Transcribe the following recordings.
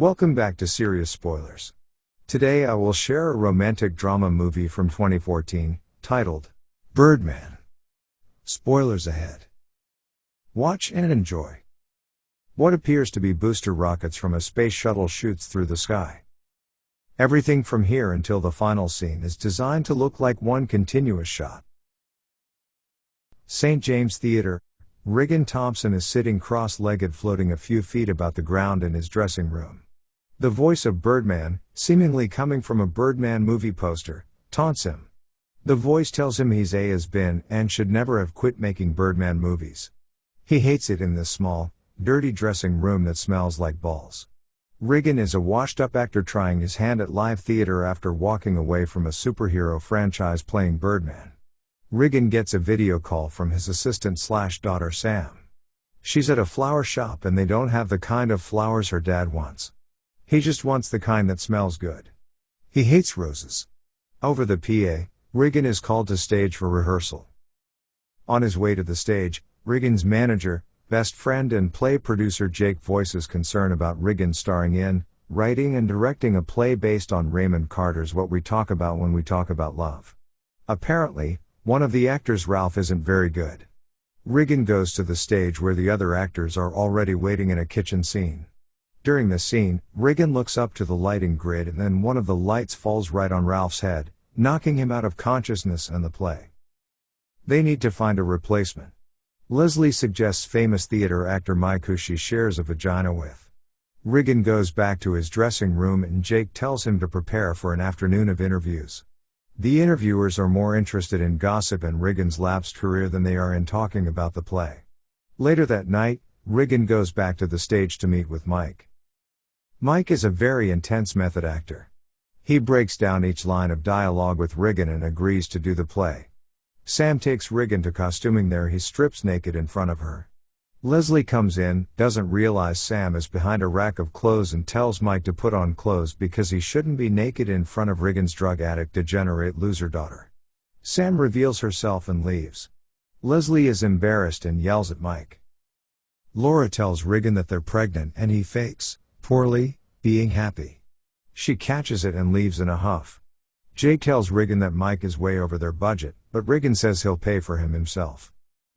Welcome back to Serious Spoilers. Today I will share a romantic drama movie from 2014, titled Birdman. Spoilers ahead. Watch and enjoy. What appears to be booster rockets from a space shuttle shoots through the sky. Everything from here until the final scene is designed to look like one continuous shot. St. James Theatre. Riggan Thomson is sitting cross-legged, floating a few feet about the ground in his dressing room. The voice of Birdman, seemingly coming from a Birdman movie poster, taunts him. The voice tells him he's a has-been and should never have quit making Birdman movies. He hates it in this small, dirty dressing room that smells like balls. Riggan is a washed-up actor trying his hand at live theater after walking away from a superhero franchise playing Birdman. Riggan gets a video call from his assistant/daughter Sam. She's at a flower shop and they don't have the kind of flowers her dad wants. He just wants the kind that smells good. He hates roses. Over the PA, Riggan is called to stage for rehearsal. On his way to the stage, Riggan's manager, best friend and play producer Jake voices concern about Riggan starring in, writing and directing a play based on Raymond Carter's What We Talk About When We Talk About Love. Apparently, one of the actors, Ralph, isn't very good. Riggan goes to the stage where the other actors are already waiting in a kitchen scene. During the scene, Riggan looks up to the lighting grid and then one of the lights falls right on Ralph's head, knocking him out of consciousness and the play. They need to find a replacement. Leslie suggests famous theater actor Mike, who she shares a vagina with. Riggan goes back to his dressing room and Jake tells him to prepare for an afternoon of interviews. The interviewers are more interested in gossip and Riggan's lapsed career than they are in talking about the play. Later that night, Riggan goes back to the stage to meet with Mike. Mike is a very intense method actor. He breaks down each line of dialogue with Riggan and agrees to do the play. Sam takes Riggan to costuming. There he strips naked in front of her. Leslie comes in, doesn't realize Sam is behind a rack of clothes and tells Mike to put on clothes because he shouldn't be naked in front of Riggan's drug addict degenerate loser daughter. Sam reveals herself and leaves. Leslie is embarrassed and yells at Mike. Laura tells Riggan that they're pregnant and he fakes, poorly, being happy. She catches it and leaves in a huff. Jake tells Riggan that Mike is way over their budget, but Riggan says he'll pay for him himself.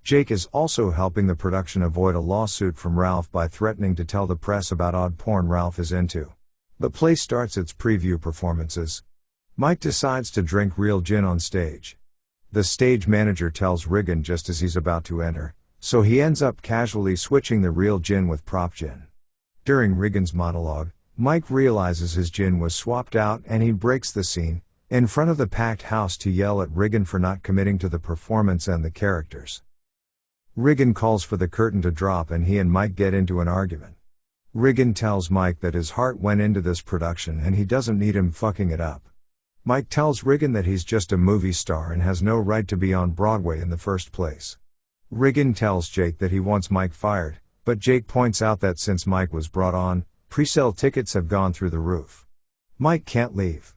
Jake is also helping the production avoid a lawsuit from Ralph by threatening to tell the press about odd porn Ralph is into. The play starts its preview performances. Mike decides to drink real gin on stage. The stage manager tells Riggan just as he's about to enter, so he ends up casually switching the real gin with prop gin. During Riggan's monologue, Mike realizes his gin was swapped out and he breaks the scene, in front of the packed house, to yell at Riggan for not committing to the performance and the characters. Riggan calls for the curtain to drop and he and Mike get into an argument. Riggan tells Mike that his heart went into this production and he doesn't need him fucking it up. Mike tells Riggan that he's just a movie star and has no right to be on Broadway in the first place. Riggan tells Jake that he wants Mike fired, but Jake points out that since Mike was brought on, pre-sale tickets have gone through the roof. Mike can't leave.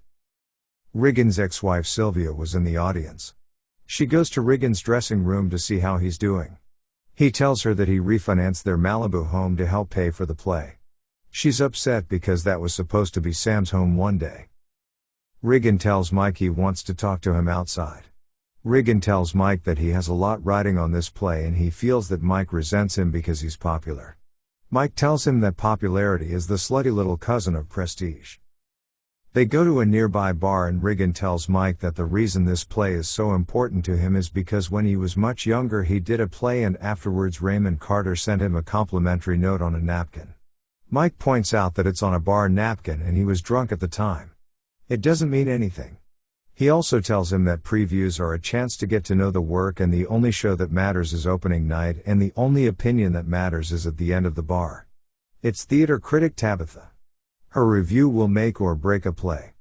Riggan's ex-wife Sylvia was in the audience. She goes to Riggan's dressing room to see how he's doing. He tells her that he refinanced their Malibu home to help pay for the play. She's upset because that was supposed to be Sam's home one day. Riggan tells Mike he wants to talk to him outside. Riggan tells Mike that he has a lot riding on this play and he feels that Mike resents him because he's popular. Mike tells him that popularity is the slutty little cousin of prestige. They go to a nearby bar and Riggan tells Mike that the reason this play is so important to him is because when he was much younger he did a play and afterwards Raymond Carter sent him a complimentary note on a napkin. Mike points out that it's on a bar napkin and he was drunk at the time. It doesn't mean anything. He also tells him that previews are a chance to get to know the work and the only show that matters is opening night and the only opinion that matters is at the end of the bar. It's theater critic Tabitha. Her review will make or break a play.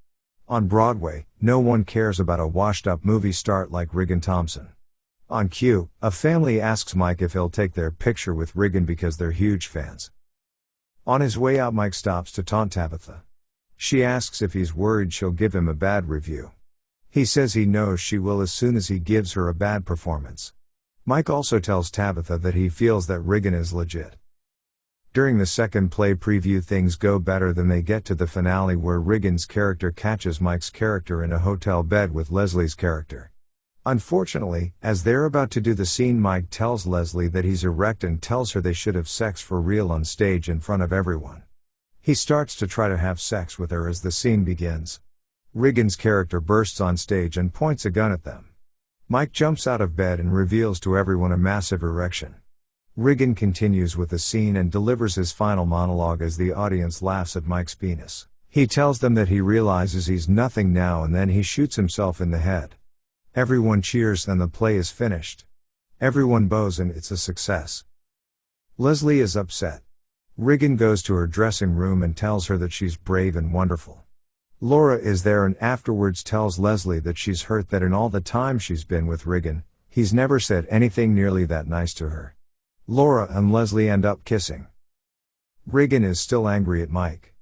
On Broadway, no one cares about a washed-up movie star like Riggan Thomson. On cue, a family asks Mike if he'll take their picture with Riggan because they're huge fans. On his way out, Mike stops to taunt Tabitha. She asks if he's worried she'll give him a bad review. He says he knows she will as soon as he gives her a bad performance. Mike also tells Tabitha that he feels that Riggan is legit. During the second play preview, things go better than they get to the finale, where Riggan's character catches Mike's character in a hotel bed with Leslie's character. Unfortunately, as they're about to do the scene, Mike tells Leslie that he's erect and tells her they should have sex for real on stage in front of everyone. He starts to try to have sex with her as the scene begins. Riggan's character bursts on stage and points a gun at them. Mike jumps out of bed and reveals to everyone a massive erection. Riggan continues with the scene and delivers his final monologue as the audience laughs at Mike's penis. He tells them that he realizes he's nothing now, and then he shoots himself in the head. Everyone cheers and the play is finished. Everyone bows and it's a success. Leslie is upset. Riggan goes to her dressing room and tells her that she's brave and wonderful. Laura is there and afterwards tells Leslie that she's hurt that in all the time she's been with Riggan, he's never said anything nearly that nice to her. Laura and Leslie end up kissing. Riggan is still angry at Mike.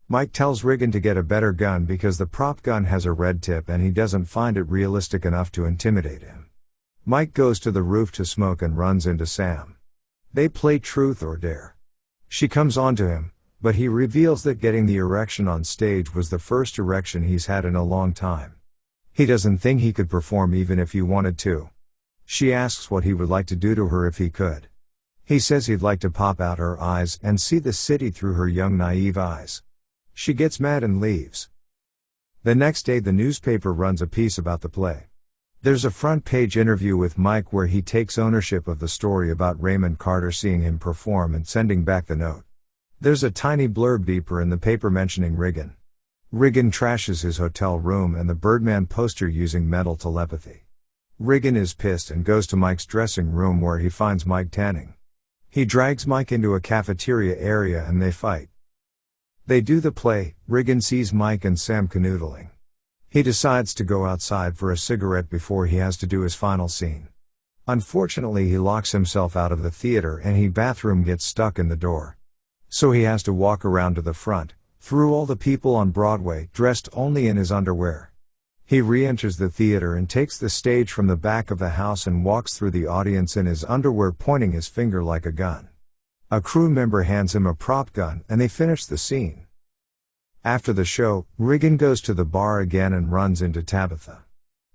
Mike tells Riggan to get a better gun because the prop gun has a red tip and he doesn't find it realistic enough to intimidate him. Mike goes to the roof to smoke and runs into Sam. They play truth or dare. She comes on to him, but he reveals that getting the erection on stage was the first erection he's had in a long time. He doesn't think he could perform even if he wanted to. She asks what he would like to do to her if he could. He says he'd like to pop out her eyes and see the city through her young naive eyes. She gets mad and leaves. The next day the newspaper runs a piece about the play. There's a front page interview with Mike where he takes ownership of the story about Raymond Carter seeing him perform and sending back the note. There's a tiny blurb deeper in the paper mentioning Riggan. Riggan trashes his hotel room and the Birdman poster using mental telepathy. Riggan is pissed and goes to Mike's dressing room where he finds Mike tanning. He drags Mike into a cafeteria area and they fight. They do the play. Riggan sees Mike and Sam canoodling. He decides to go outside for a cigarette before he has to do his final scene. Unfortunately, he locks himself out of the theater and his bathroom gets stuck in the door. So he has to walk around to the front, through all the people on Broadway, dressed only in his underwear. He re-enters the theater and takes the stage from the back of the house and walks through the audience in his underwear, pointing his finger like a gun. A crew member hands him a prop gun and they finish the scene. After the show, Riggan goes to the bar again and runs into Tabitha.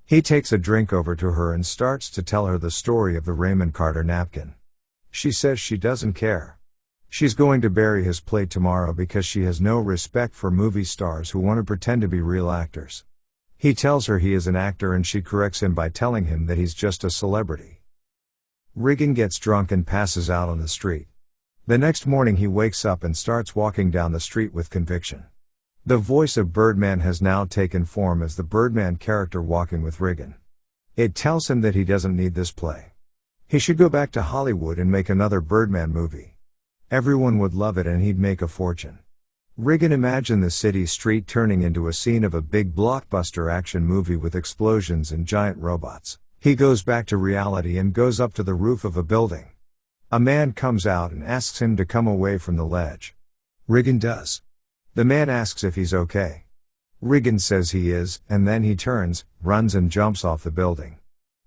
He takes a drink over to her and starts to tell her the story of the Raymond Carter napkin. She says she doesn't care. She's going to bury his play tomorrow because she has no respect for movie stars who want to pretend to be real actors. He tells her he is an actor and she corrects him by telling him that he's just a celebrity. Riggan gets drunk and passes out on the street. The next morning he wakes up and starts walking down the street with conviction. The voice of Birdman has now taken form as the Birdman character walking with Riggan. It tells him that he doesn't need this play. He should go back to Hollywood and make another Birdman movie. Everyone would love it and he'd make a fortune. Riggan imagined the city street turning into a scene of a big blockbuster action movie with explosions and giant robots. He goes back to reality and goes up to the roof of a building. A man comes out and asks him to come away from the ledge. Riggan does. The man asks if he's okay. Riggan says he is, and then he turns, runs and jumps off the building.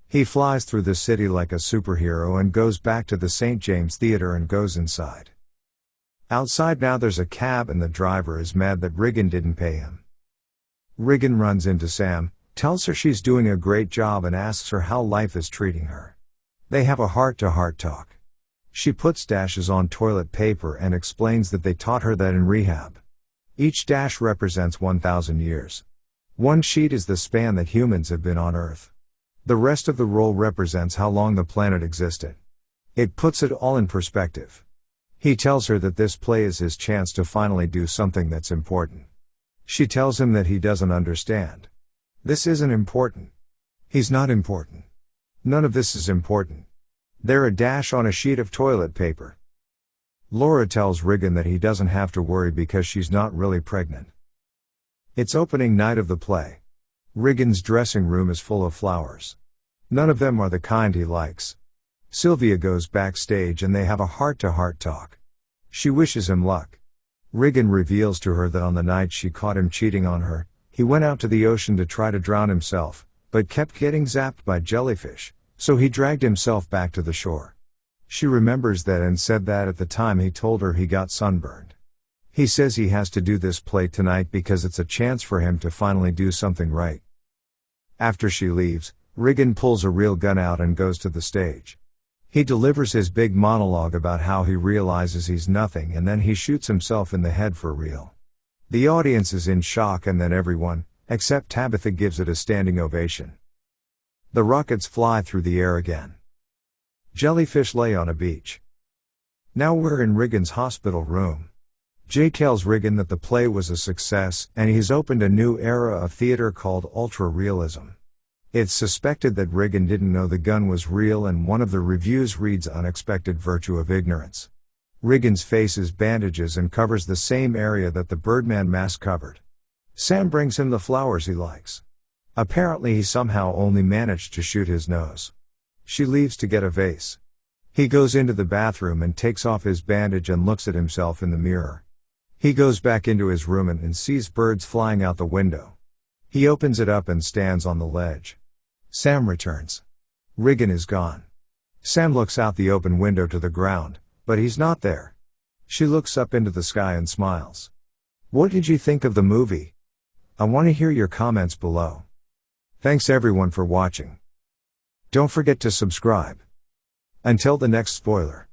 He flies through the city like a superhero and goes back to the St. James Theater and goes inside. Outside now there's a cab and the driver is mad that Riggan didn't pay him. Riggan runs into Sam, tells her she's doing a great job and asks her how life is treating her. They have a heart-to-heart talk. She puts dashes on toilet paper and explains that they taught her that in rehab. Each dash represents 1,000 years. One sheet is the span that humans have been on Earth. The rest of the roll represents how long the planet existed. It puts it all in perspective. He tells her that this play is his chance to finally do something that's important. She tells him that he doesn't understand. This isn't important. He's not important. None of this is important. They're a dash on a sheet of toilet paper. Laura tells Riggan that he doesn't have to worry because she's not really pregnant. It's opening night of the play. Riggan's dressing room is full of flowers. None of them are the kind he likes. Sylvia goes backstage and they have a heart-to-heart talk. She wishes him luck. Riggan reveals to her that on the night she caught him cheating on her, he went out to the ocean to try to drown himself, but kept getting zapped by jellyfish, so he dragged himself back to the shore. She remembers that and said that at the time he told her he got sunburned. He says he has to do this play tonight because it's a chance for him to finally do something right. After she leaves, Riggan pulls a real gun out and goes to the stage. He delivers his big monologue about how he realizes he's nothing and then he shoots himself in the head for real. The audience is in shock and then everyone, except Tabitha, gives it a standing ovation. The rockets fly through the air again. Jellyfish lay on a beach. Now we're in Riggan's hospital room. Jay tells Riggan that the play was a success and he's opened a new era of theater called ultra-realism. It's suspected that Riggan didn't know the gun was real and one of the reviews reads unexpected virtue of ignorance. Riggan's face is bandages and covers the same area that the Birdman mask covered. Sam brings him the flowers he likes. Apparently he somehow only managed to shoot his nose. She leaves to get a vase. He goes into the bathroom and takes off his bandage and looks at himself in the mirror. He goes back into his room and sees birds flying out the window. He opens it up and stands on the ledge. Sam returns. Riggan is gone. Sam looks out the open window to the ground, but he's not there. She looks up into the sky and smiles. What did you think of the movie? I want to hear your comments below. Thanks everyone for watching. Don't forget to subscribe. Until the next spoiler.